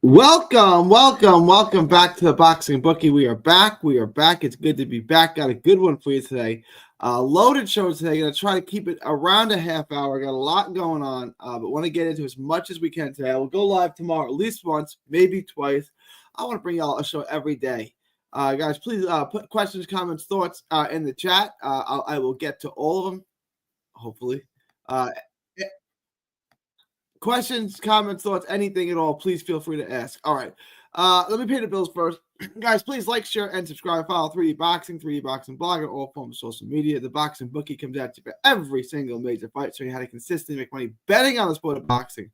Welcome back to the Boxing Bookie. We are back. It's good to be back. Got a good one for you today. Loaded show today. Going to try to keep it around a half hour. Got a lot going on, but want to get into as much as we can today. We'll go live tomorrow, at least once, maybe twice. I want to bring y'all a show every day. Guys, please put questions, comments, thoughts in the chat. I will get to all of them, hopefully. Questions, comments, thoughts, anything at all, please feel free to ask. All right. Let me pay the bills first. Guys, please like, share, and subscribe. Follow 3D Boxing blog on all forms of social media. The Boxing Bookie comes at you for every single major fight, showing you how to consistently make money betting on the sport of boxing.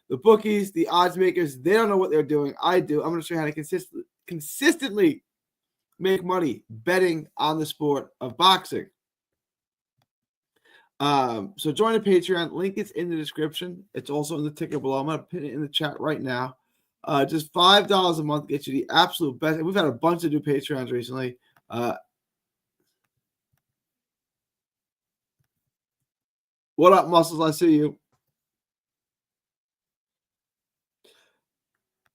The bookies, the odds makers, they don't know what they're doing. I do. I'm going to show you how to consistently make money betting on the sport of boxing. So join the Patreon. Link is in the description. It's also in the ticker below. I'm going to pin it in the chat right now. Just $5 a month gets you the absolute best. We've had a bunch of new Patreons recently. What up, Muscles? I see you.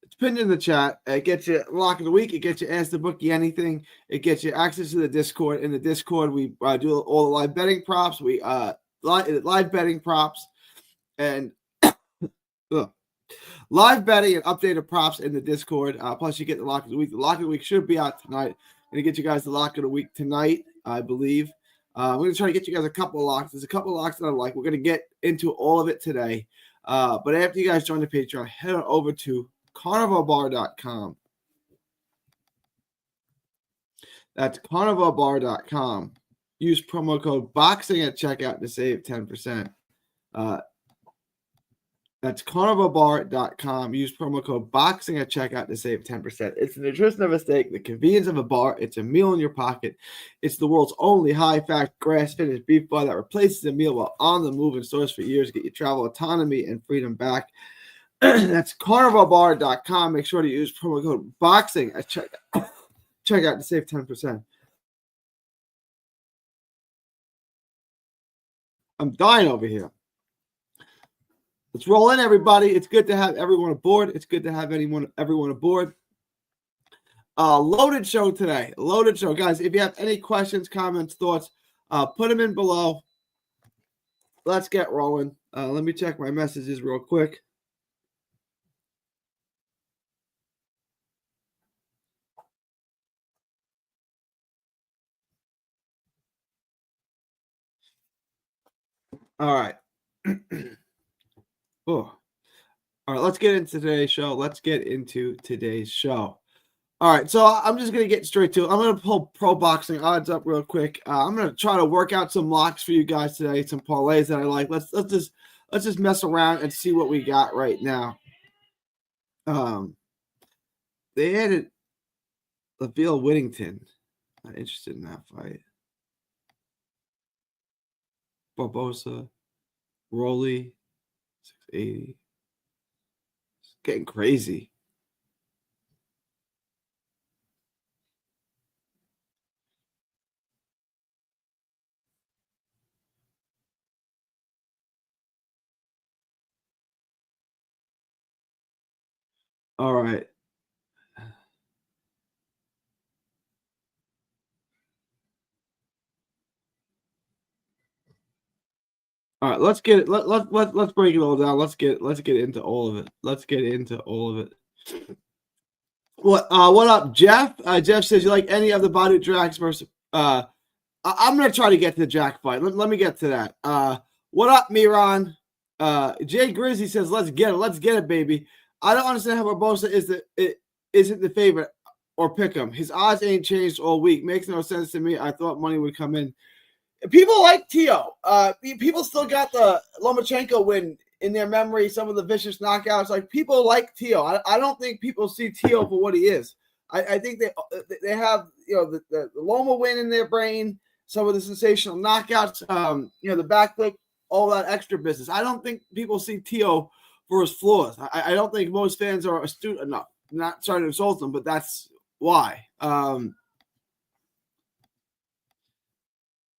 It's pinned in the chat. It gets you lock of the week. It gets you Ask the Bookie anything. It gets you access to the Discord. In the Discord, we do all the live betting props. We live betting props and live betting and updated props in the Discord. Plus, you get the lock of the week. The lock of the week should be out tonight. I'm going to get you guys the lock of the week tonight, I believe. We're going to try to get you guys a couple of locks. There's a couple of locks that I like. We're going to get into all of it today. But after you guys join the Patreon, head on over to carnivalbar.com. That's carnivalbar.com. Use promo code BOXING at checkout to save 10%. That's carnivalbar.com. Use promo code BOXING at checkout to save 10%. It's the nutrition of a steak, the convenience of a bar. It's a meal in your pocket. It's the world's only high-fat, grass-finished beef bar that replaces a meal while on the move in stores for years. Get your travel autonomy and freedom back. That's carnivalbar.com. Make sure to use promo code BOXING at checkout to save 10%. I'm dying over here. Let's roll in, everybody. It's good to have everyone aboard. It's good to have everyone aboard. Loaded show today. Loaded show. Guys, if you have any questions, comments, thoughts, put them in below. Let's get rolling. Let me check my messages real quick. All right. Oh. All right, let's get into today's show. All right, so I'm just going to get straight to it. I'm going to pull pro boxing odds up real quick. I'm going to try to work out some locks for you guys today, some parlays that I like. Let's just mess around and see what we got right now. They added Laville Whittington. Not interested in that fight. Barbosa, Rolly, 680. It's getting crazy. All right. All right, let's get it. Let's break it all down. Let's get into all of it. What up, Jeff? Jeff says you like any of the Badu Drax versus I'm gonna try to get to the Jack fight. Let me get to that. What up, Miran? Jay Grizzly says, let's get it, baby. I don't understand how Barbosa isn't the favorite or pick him. His odds ain't changed all week. Makes no sense to me. I thought money would come in. People like Tio. People still got the Lomachenko win in their memory, some of the vicious knockouts. Like, people like Tio. I don't think people see Tio for what he is. I think they have, the Loma win in their brain, some of the sensational knockouts, the backflip, all that extra business. I don't think people see Tio for his flaws. I don't think most fans are astute enough. I'm not trying to insult them, but that's why.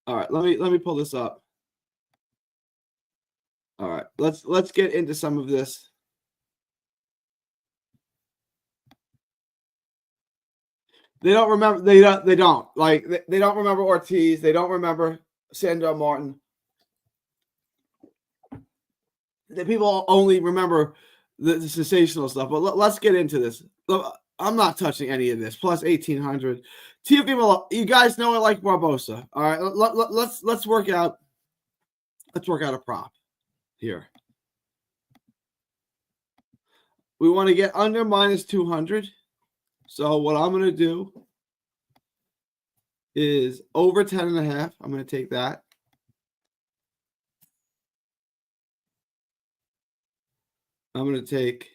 All right, let me pull this up. All right, let's get into some of this. They don't remember. They don't like. They don't remember Ortiz. They don't remember Sandor Martin. The people only remember the sensational stuff. But let's get into this. I'm not touching any of this. Plus 1800. Teofimo, you guys know I like Barbosa. All right, let's work out. Let's work out a prop here. We want to get under minus 200. So what I'm going to do is over 10.5. I'm going to take that. I'm going to take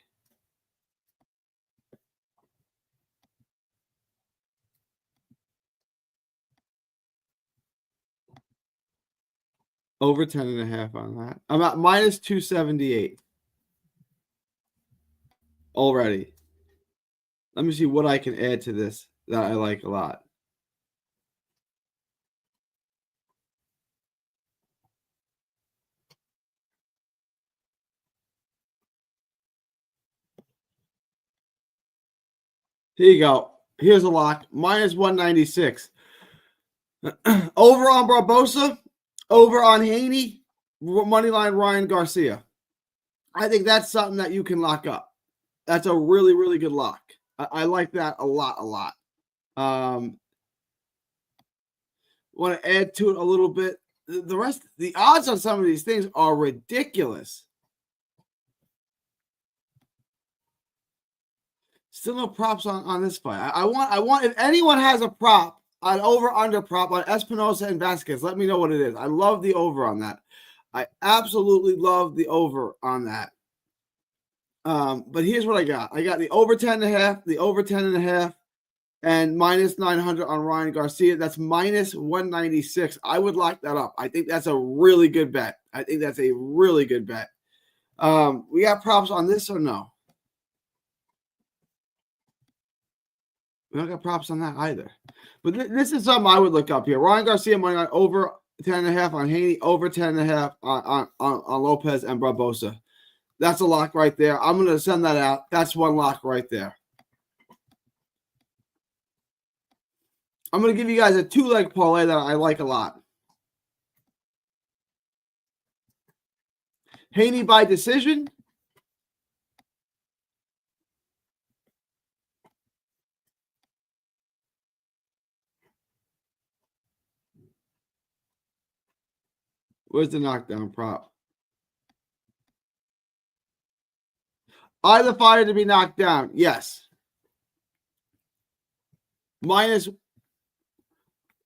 over 10.5 on that. I'm at minus 278 already. Let me see what I can add to this that I like a lot. Here you go. Here's a lock. Minus 196. Over on Barbosa. Over on Haney. Moneyline Ryan Garcia. I think that's something that you can lock up. That's a really, really good lock. I like that a lot. Want to add to it a little bit. The rest, the odds on some of these things are ridiculous. Still no props on this fight. I want if anyone has a prop, an over-under prop on Espinosa and Vasquez, let me know what it is. I love the over on that. I absolutely love the over on that. But here's what I got. I got the over 10.5, the over 10.5, and minus 900 on Ryan Garcia. That's minus 196. I would lock that up. I think that's a really good bet. We got props on this or no? We don't got props on that either. But this is something I would look up here. Ryan Garcia money line over 10.5 on Haney, over 10.5 on Lopez and Barbosa. That's a lock right there. I'm going to send that out. That's one lock right there. I'm going to give you guys a 2-leg parlay that I like a lot. Haney by decision. Where's the knockdown prop? Either fighter to be knocked down. Yes. Minus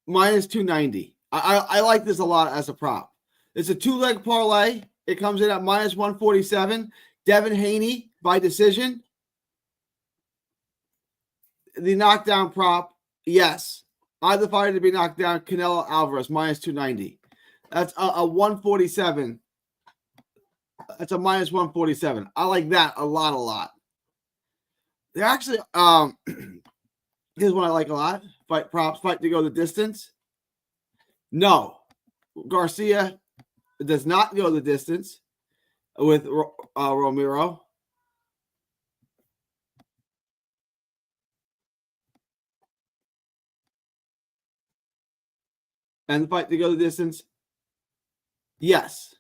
290. I like this a lot as a prop. It's a 2-leg parlay. It comes in at minus 147. Devin Haney by decision. The knockdown prop, yes. Either fighter to be knocked down. Canelo Alvarez, minus 290. That's a 147. That's a minus 147. I like that a lot. They're actually, here's what I like a lot. Fight props, fight to go the distance. No. Garcia does not go the distance with Romero. And the fight to go the distance, yes.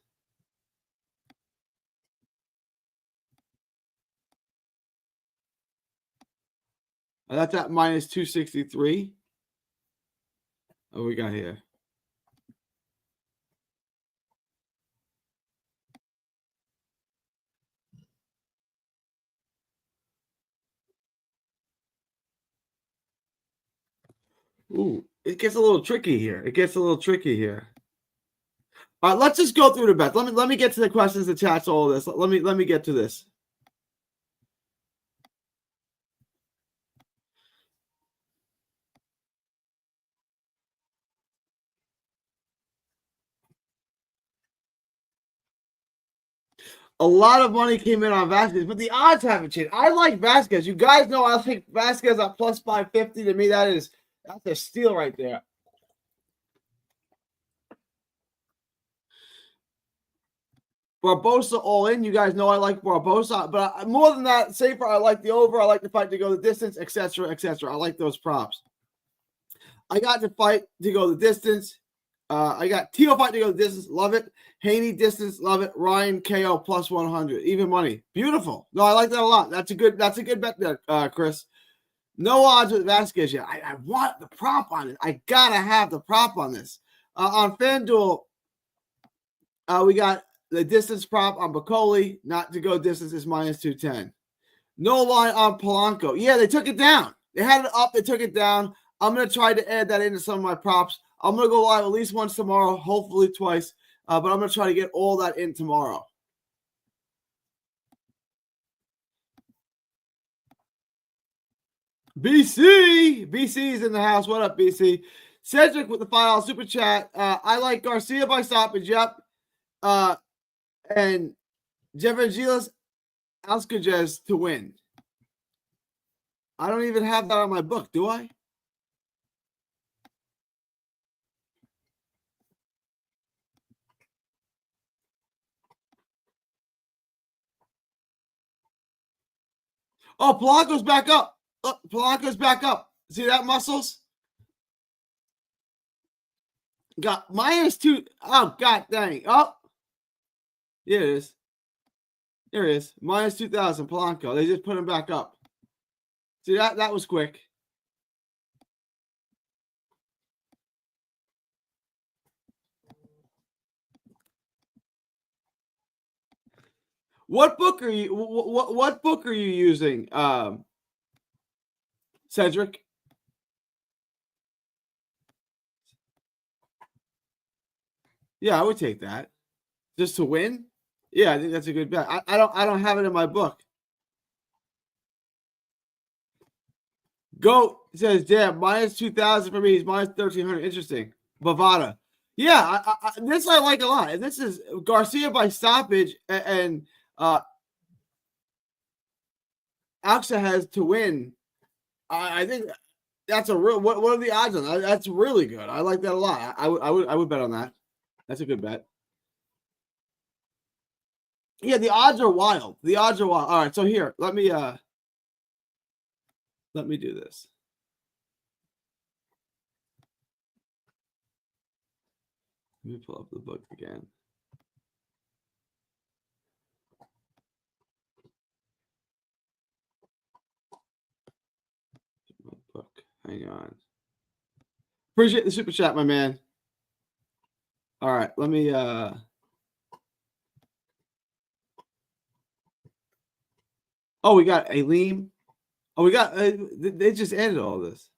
That's at minus 263. What we got here? Ooh, it gets a little tricky here. All right, let's just go through the bets. Let me get to the questions, the chats, all of this. Let me get to this. A lot of money came in on Vasquez, but the odds haven't changed. I like Vasquez. You guys know I like Vasquez at plus 550. To me, that's a steal right there. Barbosa all in. You guys know I like Barbosa, but more than that, safer. I like the over. I like the fight to go the distance, etc., etc. I like those props. I got the fight to go the distance. I got Tio fight to go the distance. Love it. Haney distance. Love it. Ryan KO plus 100. Even money. Beautiful. No, I like that a lot. That's a good bet there, Chris. No odds with Vasquez yet. I want the prop on it. I gotta have the prop on this. On FanDuel, we got the distance prop on Bacoli. Not to go distance is minus 210. No line on Polanco. Yeah, they took it down. They had it up. They took it down. I'm going to try to add that into some of my props. I'm going to go live at least once tomorrow, hopefully twice. But I'm going to try to get all that in tomorrow. BC is in the house. What up, BC? Cedric with the $5 super chat. I like Garcia by stoppage. Yep. And Jevangelis Alcaraz to win. I don't even have that on my book, do I? Oh, Polanco's back up. Look, Polanco's back up. See that, muscles? Got minus 2. Oh, god dang. Oh. Here it is. Here it is. Minus 2,000, Polanco. They just put him back up. See that? That was quick. What book are you? What book are you using, Cedric? Yeah, I would take that just to win. Yeah, I think that's a good bet. I don't have it in my book. Goat says, "Damn, minus 2,000 for me. He's minus 1,300. Interesting." Bovada. Yeah, this I like a lot. This is Garcia by stoppage and Alxa has to win. I think that's a real. What are the odds on that? That's really good. I like that a lot. I would bet on that. That's a good bet. Yeah, the odds are wild. The odds are wild. All right, so here, let me do this. Let me pull up the book again. Book. Hang on. Appreciate the super chat, my man. All right, let me Oh, we got Aleem. Oh, we got they just added all this.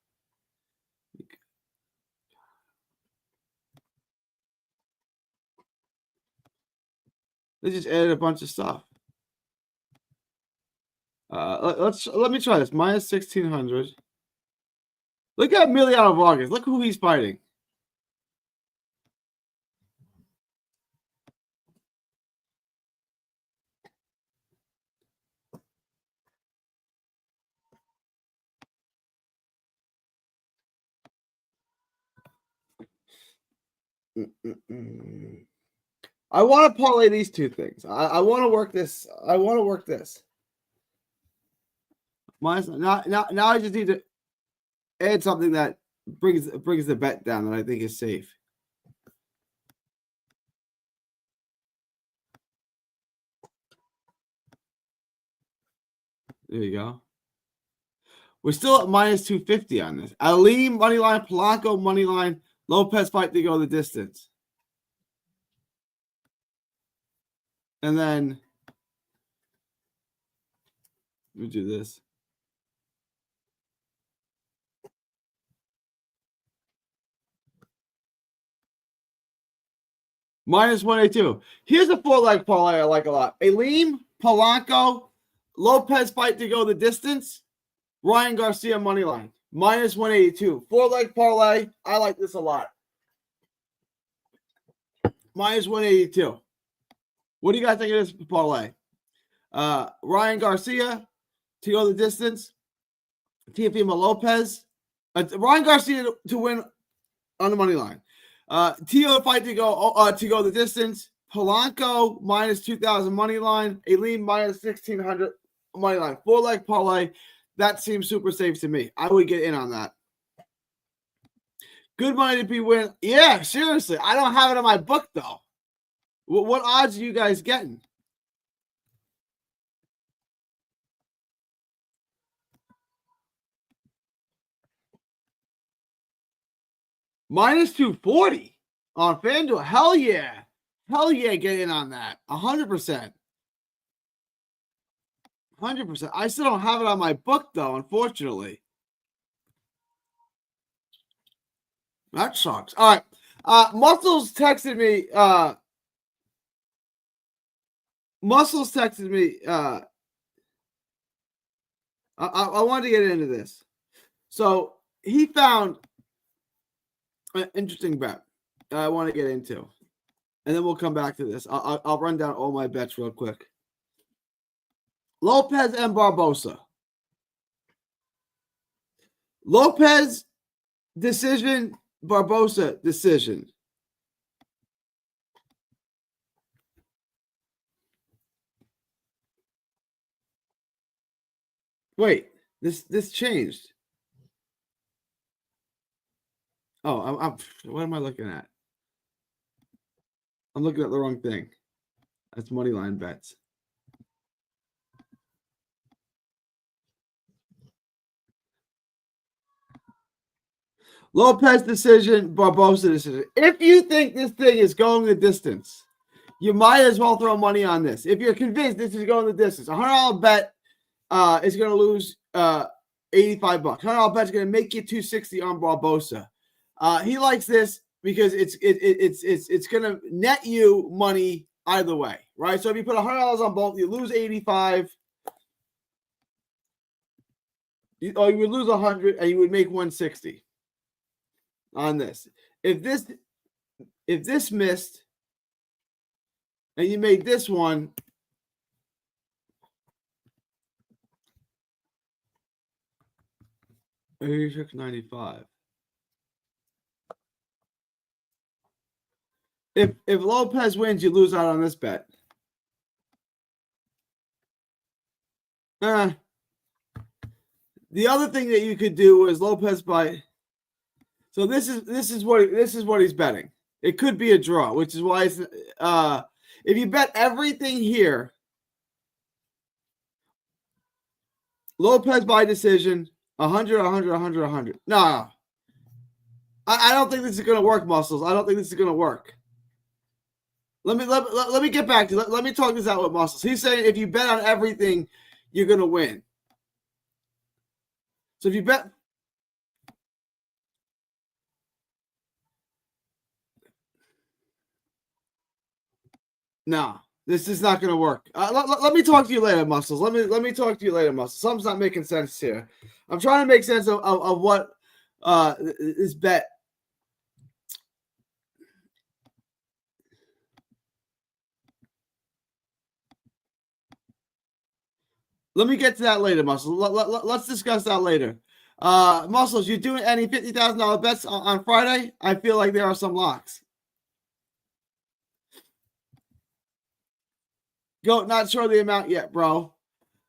They just added a bunch of stuff. Let me try this. Minus 1,600. Look at Emiliano Vargas. Look who he's fighting. I want to parlay these two things. I want to work this. I want to work this. Now I just need to add something that brings the bet down that I think is safe. There you go. We're still at minus 250 on this. Ali money line, Polanco money line, Lopez fight to go the distance. And then let me do this. Minus 182. Here's a 4-leg parlay I like a lot. Aleem, Polanco, Lopez fight to go the distance, Ryan Garcia money line. Minus 182. 4-leg parlay. I like this a lot. Minus 182. What do you guys think of this parlay? Ryan Garcia to go the distance. Teofimo Lopez. Ryan Garcia to win on the money line. Tio fight to go the distance. Polanco minus 2,000 money line. Aileen minus 1,600 money line. 4-leg parlay. That seems super safe to me. I would get in on that. Good money to be win. Yeah, seriously. I don't have it in my book, though. What odds are you guys getting? Minus 240 on FanDuel. Hell yeah. Hell yeah, get in on that. 100%. 100%. I still don't have it on my book, though, unfortunately. That sucks. All right. Muscles texted me. Muscles texted me. I wanted to get into this. So he found an interesting bet I want to get into. And then we'll come back to this. I'll run down all my bets real quick. Lopez and Barbosa. Lopez decision, Barbosa decision. Wait, this changed. Oh, what am I looking at? I'm looking at the wrong thing. That's money line bets. Lopez decision, Barbosa decision. If you think this thing is going the distance, you might as well throw money on this. If you're convinced this is going the distance, $100 bet is going to lose $85. $100 bet is going to make you $260 on Barbosa. He likes this because it's going to net you money either way, right? So if you put $100 on both, you lose 85. You would lose 100 and you would make 160 on this. If this missed and you made this one, $86.95. If Lopez wins, you lose out on this bet. The other thing that you could do is Lopez by. So this is what he's betting. It could be a draw, which is why it's if you bet everything here, Lopez by decision, 100, 100, 100, 100. No. I don't think this is going to work, Muscles. I don't think this is going to work. Let me get back to you. Let me talk this out with Muscles. He's saying if you bet on everything, you're going to win. So if you bet. No, this is not going to work. Let me talk to you later, Muscles. Let me talk to you later, Muscles. Something's not making sense here. I'm trying to make sense of what this bet. Let me get to that later, Muscles. Let's discuss that later. Muscles, you doing any $50,000 bets on Friday? I feel like there are some locks. Go, not sure the amount yet, bro.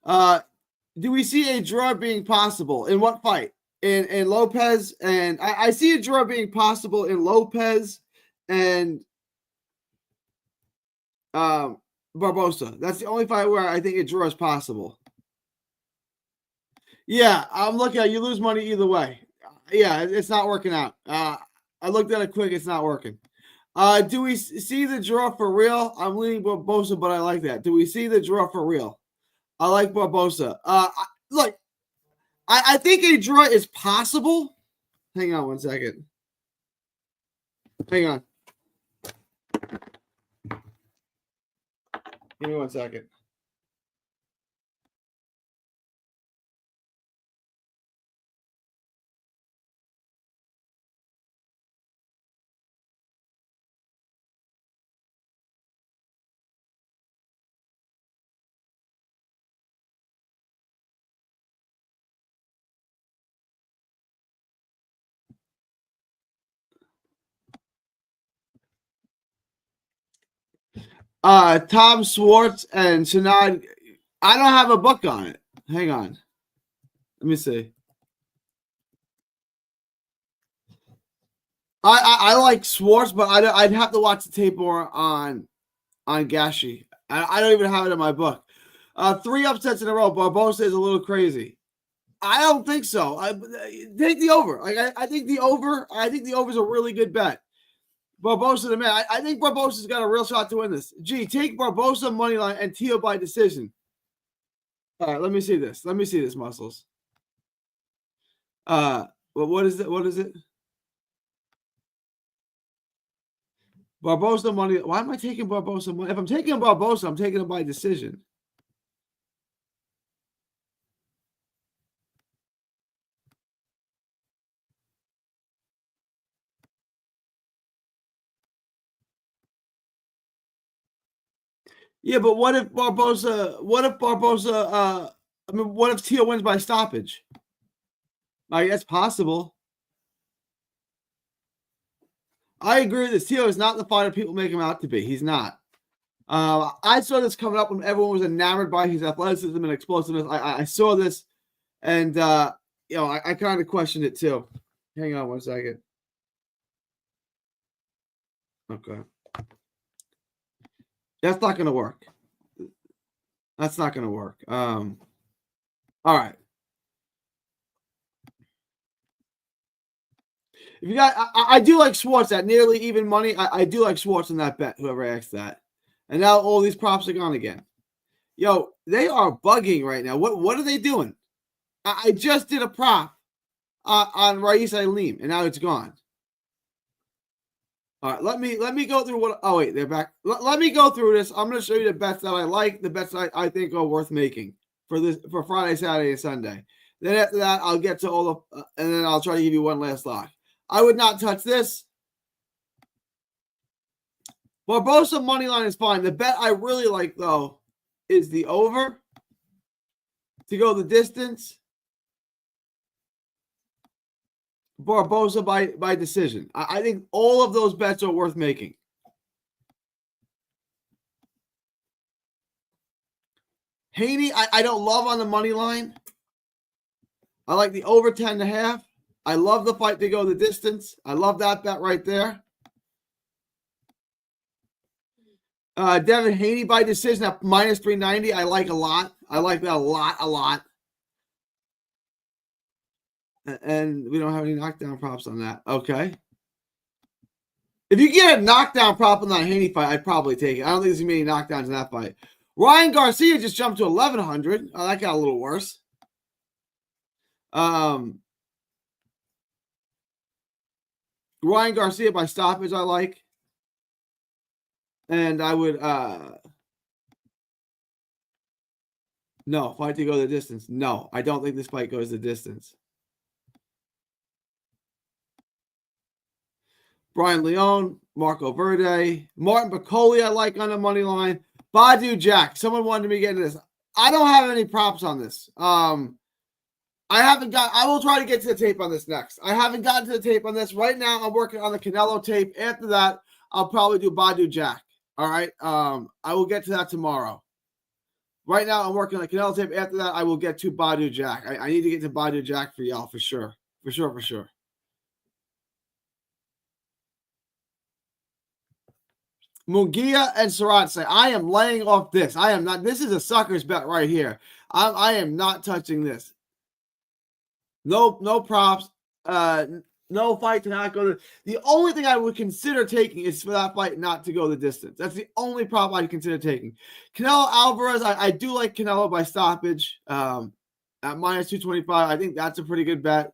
Do we see a draw being possible? In what fight? In Lopez, and I see a draw being possible in Lopez and Barbosa. That's the only fight where I think a draw is possible. Yeah, I'm looking at you lose money either way. Yeah, it's not working out. I looked at it quick. It's not working. Do we see the draw for real? I'm leaning Barbosa, but I like that. Do we see the draw for real? I like Barbosa. Look, I think a draw is possible. Hang on 1 second. Hang on. Give me 1 second. Tom Schwartz and Shanad. I don't have a book on it. Hang on. Let me see. I like Schwartz, but I'd have to watch the tape more on Gashi. I don't even have it in my book. 3 upsets in a row. Barbosa is a little crazy. I don't think so. Take the over. I think the over. I think the over is a really good bet. Barbosa the man. I think Barbosa's got a real shot to win this. Take Barbosa money line and Teo by decision. All right, let me see this. Let me see this, Muscles. Well, what is it? What is it? Barbosa money. Why am I taking Barbosa money? If I'm taking Barbosa, I'm taking him by decision. Yeah, but what if Barbosa? What if Barbosa? I mean, what if Teo wins by stoppage? Like, that's possible. I agree with this. Teo is not the fighter people make him out to be. He's not. I saw this coming up when everyone was enamored by his athleticism and explosiveness. I saw this, and I kind of questioned it too. Hang on 1 second. Okay, that's not going to work. That's not going to work. All right. If you got, I do like Schwartz at nearly even money. I do like Schwartz in that bet. Whoever asked that, and now all these props are gone again. Yo, they are bugging right now. What are they doing? I just did a prop on Rais Alim, and now it's gone. All right, let me go through what. Oh wait, they're back. Let me go through this. I'm going to show you the bets that I like, the bets I think are worth making for Friday, Saturday, and Sunday. Then after that, I'll get to all the, and then I'll try to give you one last lock. I would not touch this. Barbosa money line is fine. The bet I really like though is the over to go the distance. Barbosa by decision. I think all of those bets are worth making. Haney, I don't love on the money line. I like the over 10.5. I love the fight to go the distance. I love that bet right there. Devin Haney by decision at minus 390. I like a lot. I like that a lot. And we don't have any knockdown props on that. Okay. If you get a knockdown prop on that Haney fight, I'd probably take it. I don't think there's going to be any knockdowns in that fight. Ryan Garcia just jumped to 1,100. Oh, that got a little worse. Ryan Garcia by stoppage, I like. And I would no, fight to go the distance. No, I don't think this fight goes the distance. Brian Leone, Marco Verde, Martin Piccoli, I like on the money line. Badu Jack. Someone wanted me to get into this. I don't have any props on this. I will try to get to the tape on this next. I haven't gotten to the tape on this. Right now, I'm working on the Canelo tape. After that, I'll probably do Badu Jack. All right. I will get to that tomorrow. Right now, I'm working on the Canelo tape. After that, I will get to Badu Jack. I need to get to Badu Jack for y'all for sure. For sure. Munguia and Sarat say, I am laying off this. I am not. This is a sucker's bet right here. I am not touching this. No props. No fight to not go to. The only thing I would consider taking is for that fight not to go the distance. That's the only prop I'd consider taking. Canelo Alvarez, I do like Canelo by stoppage at minus 225. I think that's a pretty good bet.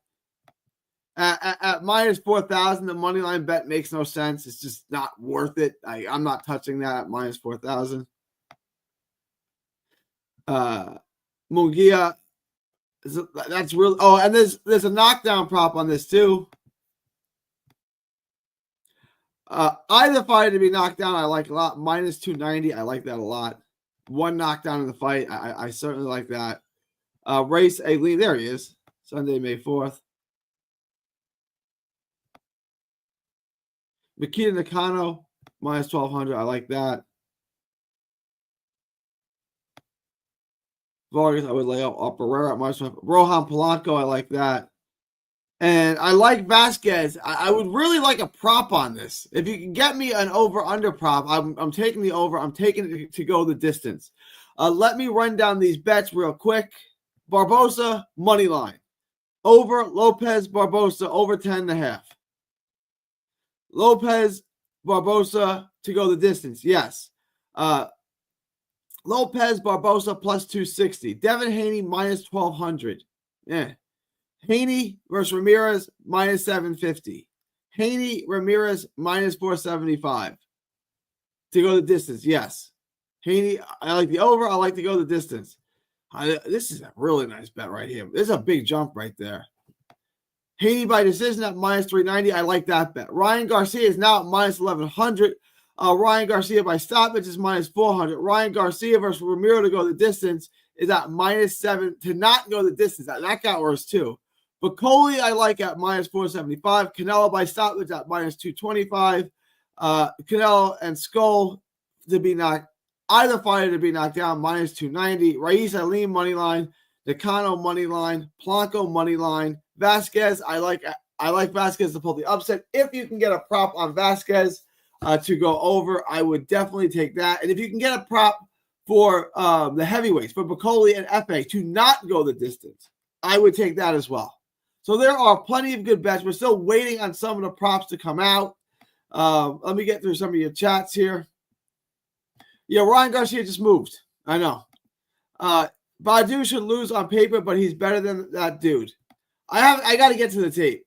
At minus 4,000, the money line bet makes no sense. It's just not worth it. I'm not touching that at minus 4,000. Munguia, that's real. Oh, and there's a knockdown prop on this too. Either fighter to be knocked down, I like a lot. Minus 290, I like that a lot. One knockdown in the fight, I certainly like that. Rais Alim, there he is. Sunday, May 4th. Makita Nakano, minus 1,200, I like that. Vargas, I would lay out Pereira at -1. Rohan Polanco, I like that. And I like Vasquez. I would really like a prop on this. If you can get me an over-under prop, I'm taking the over. I'm taking it to go the distance. Let me run down these bets real quick. Barbosa, money line. Over Lopez Barbosa, over 10.5. Lopez Barbosa to go the distance. Yes. Lopez Barbosa plus 260. Devin Haney minus 1,200. Yeah. Haney versus Ramirez minus 750. Haney Ramirez minus 475 to go the distance. Yes. Haney, I like the over. I like to go the distance. This is a really nice bet right here. This is a big jump right there. Haney by decision at minus 390. I like that bet. Ryan Garcia is now at minus 1,100. Ryan Garcia by stoppage is minus 400. Ryan Garcia versus Ramiro to go the distance is at minus 7 to not go the distance. That got worse too. But Coley, I like at minus 475. Canelo by stoppage at minus 225. Canelo and Skull to be knocked, either fighter to be knocked down, minus 290. Raiz Alim money line. Nakano money line. Polanco money line. Vasquez, I like Vasquez to pull the upset. If you can get a prop on Vasquez to go over, I would definitely take that. And if you can get a prop for the heavyweights, for Bacoli and Efe to not go the distance, I would take that as well. So there are plenty of good bets. We're still waiting on some of the props to come out. Let me get through some of your chats here. Yeah, Ryan Garcia just moved. I know. Badu should lose on paper, but he's better than that dude. I got to get to the tape.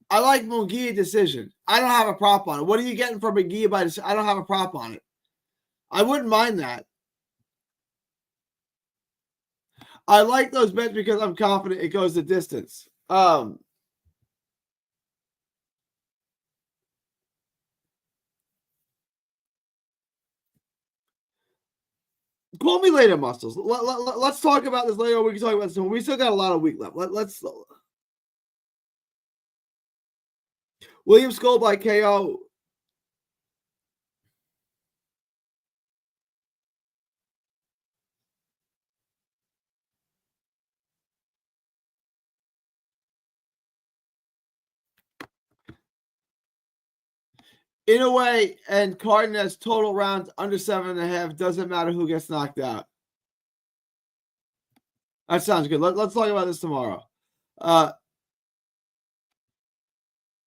I like Munguia decision. I don't have a prop on it. What are you getting from Munguia by decision? I don't have a prop on it. I wouldn't mind that. I like those bets because I'm confident it goes the distance. Call me later, Muscles. Let's talk about this later. We can talk about this. We still got a lot of week left. Let's. William Skull by KO. Inoue and Cardenas total rounds under 7.5. Doesn't matter who gets knocked out. That sounds good. Let's talk about this tomorrow.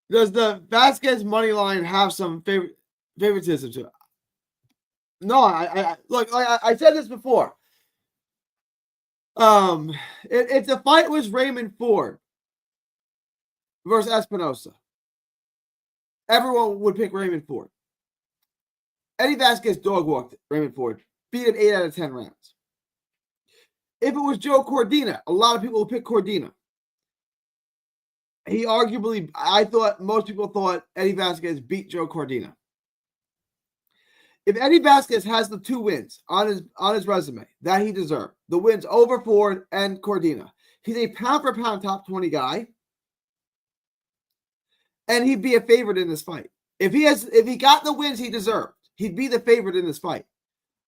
Does the Vasquez money line have some favoritism to it? No, I look. I said this before. If the fight was Raymond Ford versus Espinosa, everyone would pick Raymond Ford. Eddie Vasquez dog walked Raymond Ford, beat him 8 out of 10 rounds. If it was Joe Cordina, a lot of people would pick Cordina. He arguably, most people thought Eddie Vasquez beat Joe Cordina. If Eddie Vasquez has the 2 wins on his resume that he deserved, the wins over Ford and Cordina, he's a pound-for-pound top 20 guy, and he'd be a favorite in this fight. If he got the wins he deserved, he'd be the favorite in this fight.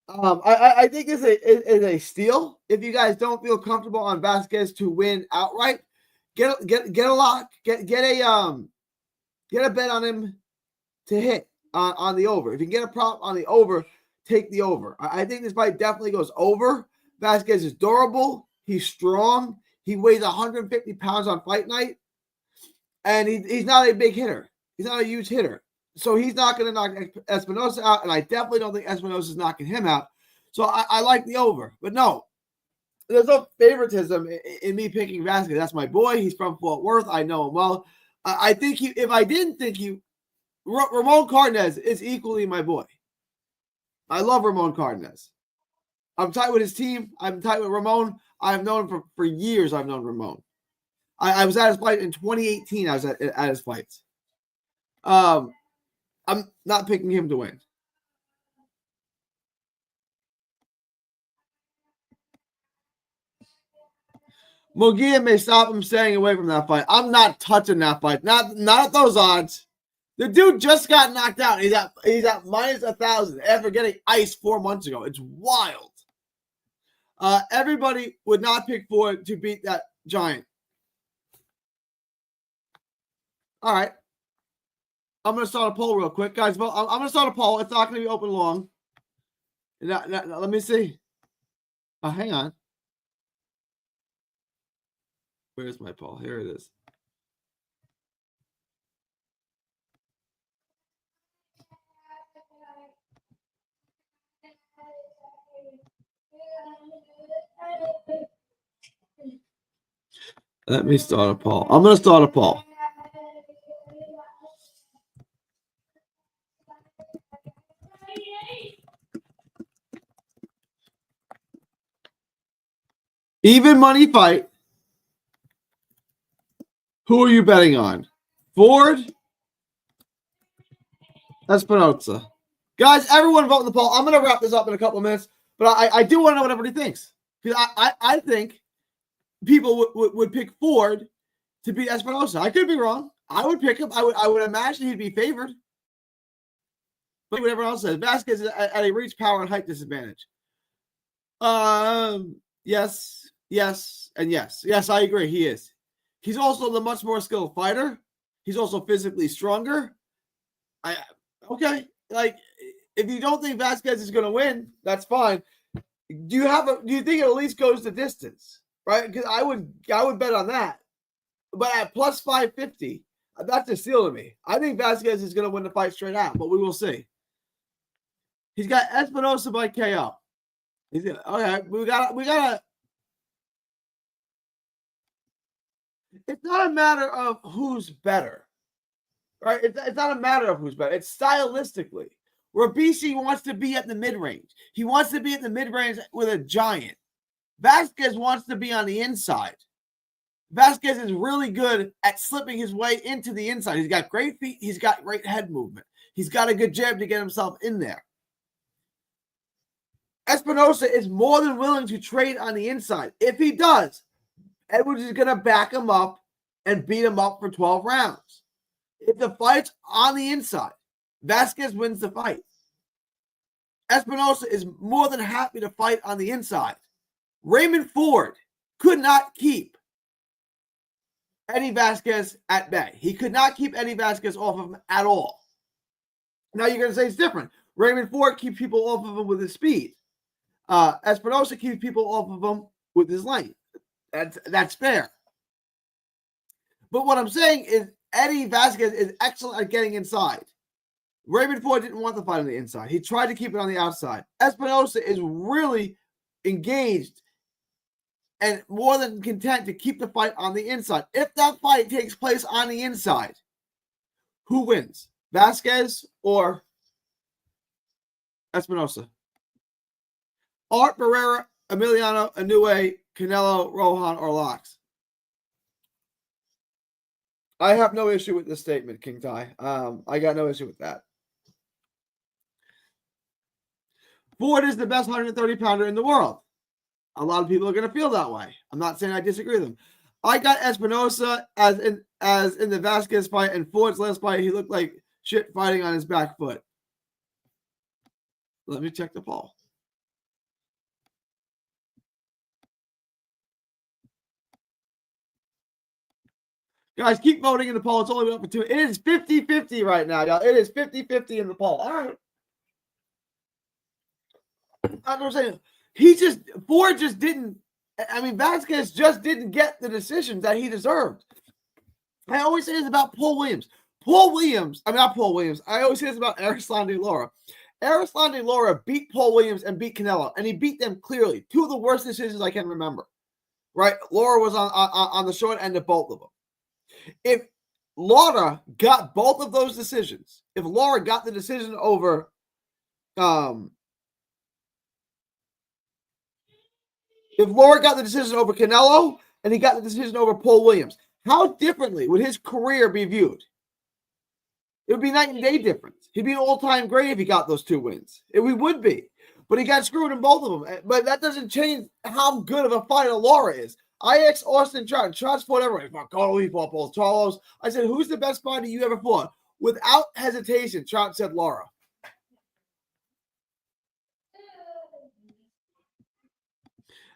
I think it's a steal. If you guys don't feel comfortable on Vasquez to win outright, get a lock, get a bet on him to hit on the over. If you can get a prop on the over, take the over. I think this fight definitely goes over. Vasquez is durable. He's strong. He weighs 150 pounds on fight night. And he's not a big hitter. He's not a huge hitter. So he's not going to knock Espinosa out. And I definitely don't think Espinosa is knocking him out. So I like the over. But no, there's no favoritism in me picking Vasquez. That's my boy. He's from Fort Worth. I know him well. I think if I didn't think Ramon Cardenas is equally my boy. I love Ramon Cardenas. I'm tight with his team. I'm tight with Ramon. I've known him for years. I've known Ramon. I was at his fight in 2018. I was at his fights. I'm not picking him to win. Munguia may stop him staying away from that fight. I'm not touching that fight. Not at those odds. The dude just got knocked out. He's at minus 1,000 after getting iced 4 months ago. It's wild. Everybody would not pick Ford to beat that giant. All right. I'm going to start a poll real quick, guys. I'm going to start a poll. It's not going to be open long. Now, let me see. Oh, hang on. Where's my poll? Here it is. Let me start a poll. I'm going to start a poll. Even money fight. Who are you betting on? Ford? Espinosa. Guys, everyone vote in the poll. I'm going to wrap this up in a couple of minutes, but I do want to know what everybody thinks. Because I think people would pick Ford to beat Espinosa. I could be wrong. I would pick him. I would imagine he'd be favored. But what everyone else says, Vasquez is at a reach, power, and height disadvantage. Yes, and yes. Yes, I agree. He is. He's also the much more skilled fighter. He's also physically stronger. Okay. Like, if you don't think Vasquez is going to win, that's fine. Do you think it at least goes the distance? Right? Because I would bet on that. But at plus 550, that's a steal to me. I think Vasquez is going to win the fight straight out, but we will see. He's got Espinosa by KO. Okay, we gotta. It's not a matter of who's better, right? It's not a matter of who's better. It's stylistically. Robeisy wants to be at the mid-range. He wants to be at the mid-range with a giant. Vasquez wants to be on the inside. Vasquez is really good at slipping his way into the inside. He's got great feet. He's got great head movement. He's got a good jab to get himself in there. Espinosa is more than willing to trade on the inside. If he does, Edwards is going to back him up and beat him up for 12 rounds. If the fight's on the inside, Vasquez wins the fight. Espinosa is more than happy to fight on the inside. Raymond Ford could not keep Eddie Vasquez at bay. He could not keep Eddie Vasquez off of him at all. Now you're going to say it's different. Raymond Ford keeps people off of him with his speed. Espinosa keeps people off of him with his length. That's fair. But what I'm saying is Eddie Vasquez is excellent at getting inside. Raymond Ford didn't want the fight on the inside. He tried to keep it on the outside. Espinosa is really engaged and more than content to keep the fight on the inside. If that fight takes place on the inside, who wins? Vasquez or Espinosa? Art Barrera, Emiliano Inoue, Canelo, Rohan, or Locks? I have no issue with this statement, King Ty. I got no issue with that. Ford is the best 130-pounder in the world. A lot of people are going to feel that way. I'm not saying I disagree with them. I got Espinosa as in the Vasquez fight, and Ford's last fight, he looked like shit fighting on his back foot. Let me check the poll. Guys, keep voting in the poll. It's only been up for 2. It is 50-50 right now, y'all. It is 50-50 in the poll. All right. I'm not saying Ford just didn't. I mean, Vasquez just didn't get the decisions that he deserved. I always say this about Paul Williams. I always say this about Arislan De Lara. Arislan De Lara beat Paul Williams and beat Canelo, and he beat them clearly. 2 of the worst decisions I can remember. Right? Lara was on the short end of both of them. If Lara got both of those decisions, if Lara got the decision over Canelo and he got the decision over Paul Williams, how differently would his career be viewed? It would be night and day difference. He'd be an all-time great if he got those 2 wins. We would be. But he got screwed in both of them. But that doesn't change how good of a fighter Lara is. I asked Austin Trout. Trout's fought everybody. He fought Carlo, he fought Paul Charlos. I said, who's the best fighter you ever fought? Without hesitation, Trout said Lara.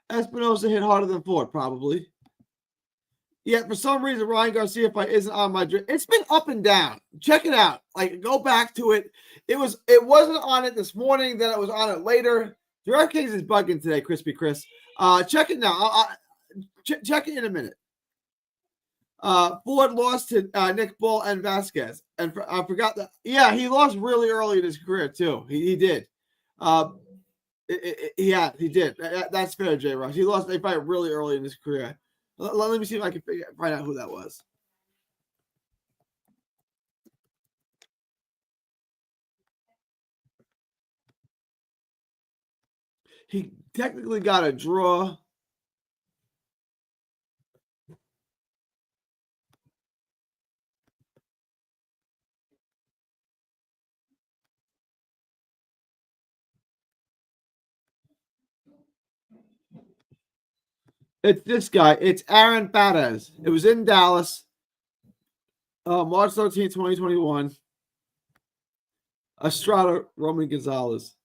Espinosa hit harder than Ford, probably. Yeah, for some reason, Ryan Garcia fight isn't on my dream. It's been up and down. Check it out. Like, go back to it. It wasn't on it this morning. Then it was on it later. DraftKings is bugging today, Crispy Chris. Check it now. Check it in a minute. Ford lost to Nick Bull and Vasquez, and I forgot that. Yeah, he lost really early in his career too. He did. Yeah, he did. That's fair, J. Ross. He lost a fight really early in his career. Let me see if I can find out who that was. He technically got a draw. It's this guy. It's Aaron Baez. It was in Dallas, March 13, 2021. Estrada Roman Gonzalez.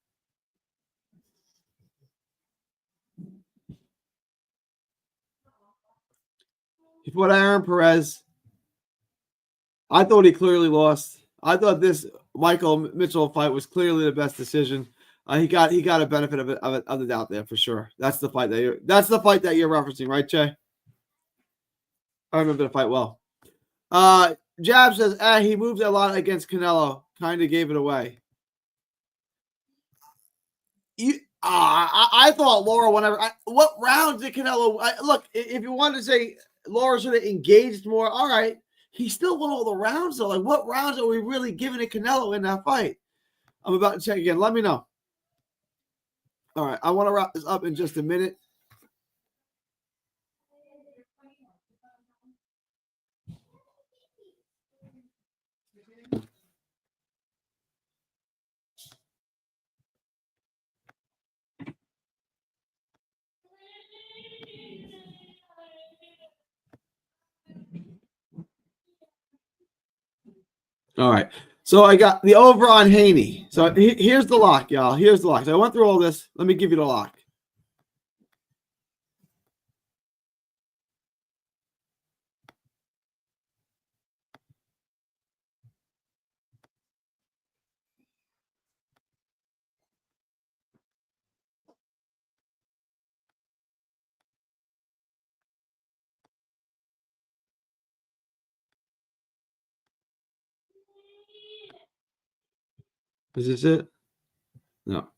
He fought Aaron Perez. I thought he clearly lost. I thought this Michael Mitchell fight was clearly the best decision. He got a benefit of the doubt there for sure. That's the fight that you're referencing, right, Jay? I remember the fight well. Jab says, he moved a lot against Canelo. Kind of gave it away. I thought Laura, what rounds did Canelo? Look, if you wanted to say Laura should have engaged more, all right. He still won all the rounds, though. Like, what rounds are we really giving to Canelo in that fight? I'm about to check again. Let me know. All right, I want to wrap this up in just a minute. All right. So I got the over on Haney. So here's the lock, y'all. Here's the lock. So I went through all this. Let me give you the lock. Is this it? No.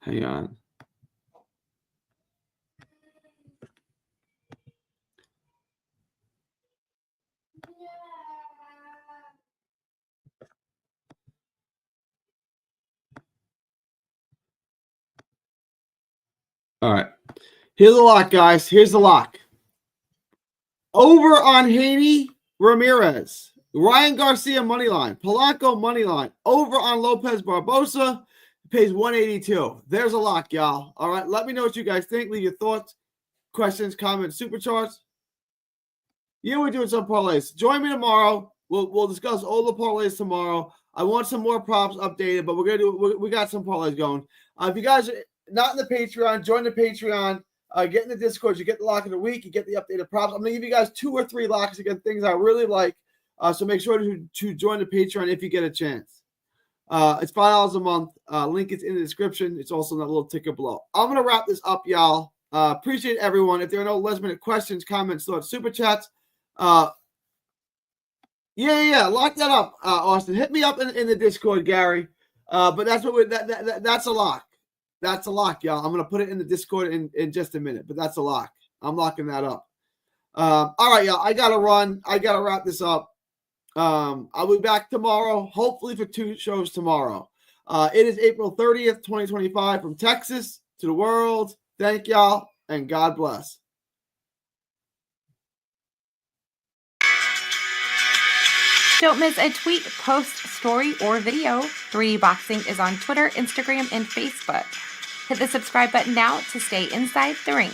Hang on. All right. Here's the lock, guys. Here's the lock. Over on Haney Ramirez. Ryan Garcia money line. Polanco money line. Over on Lopez Barbosa. Pays 182. There's a lock, y'all. All right. Let me know what you guys think. Leave your thoughts, questions, comments, supercharts. Yeah, we're doing some parlays. Join me tomorrow. We'll discuss all the parlays tomorrow. I want some more props updated, but we got some parlays going. If you guys are not in the Patreon, join the Patreon. Get in the Discord. You get the lock of the week. You get the updated props. I'm going to give you guys 2 or 3 locks again, things I really like. So make sure to join the Patreon if you get a chance. It's $5 a month. Link is in the description. It's also in that little ticker below. I'm going to wrap this up, y'all. Appreciate everyone. If there are no last-minute questions, comments, thoughts, super chats, yeah, lock that up, Austin. Hit me up in the Discord, Gary. But that's what that's a lock. That's a lock, y'all. I'm gonna put it in the Discord in just a minute, but that's a lock. I'm locking that up. All right, y'all. I gotta run. I gotta wrap this up. I'll be back tomorrow, hopefully for 2 shows tomorrow. It is April 30th, 2025, from Texas to the world. Thank y'all, and God bless. Don't miss a tweet, post, story, or video. 3D Boxing is on Twitter, Instagram, and Facebook. Hit the subscribe button now to stay inside the ring.